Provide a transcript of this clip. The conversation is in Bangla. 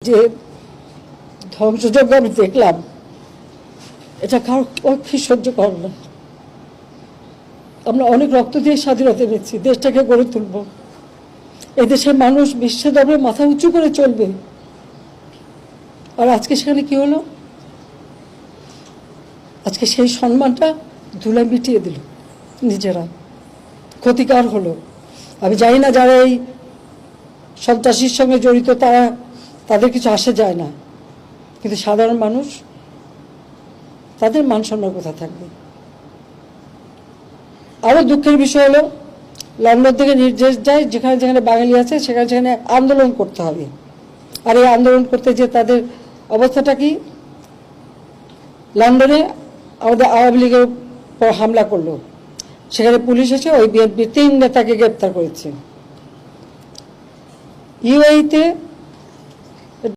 যে ধ্বংসযজ্ঞ আমি দেখলাম, এটা কারো পক্ষে সহ্য কর না। আমরা অনেক রক্ত দিয়ে স্বাধীনতা নিচ্ছি, দেশটাকে গড়ে তুলব, এদেশের মানুষ বিশ্বের দরবারে মাথা উঁচু করে চলবে। আর আজকে সেখানে কি হলো? আজকে সেই সম্মানটা ধুলায় মিটিয়ে দিল, নিজেরা ক্ষতিকার হলো। আমি জানি না যারা এই সন্ত্রাসীর সঙ্গে জড়িত তাদের কিছু আসে যায় না, কিন্তু সাধারণ মানুষ, তাদের মান সম্মান কোথা থাকবে? আরো দুঃখের বিষয় হলো, লন্ডন থেকে নির্দেশ যায় যেখানে যেখানে বাঙালি আছে সেখানে সেখানে আন্দোলন করতে হবে। আর এই আন্দোলন করতে যে তাদের অবস্থাটা কি? লন্ডনে আমাদের আওয়ামী লীগের উপর হামলা করলো, সেখানে পুলিশ এসে ওই বিএনপির 3 নেতাকে গ্রেপ্তার করেছে। ইউএইতে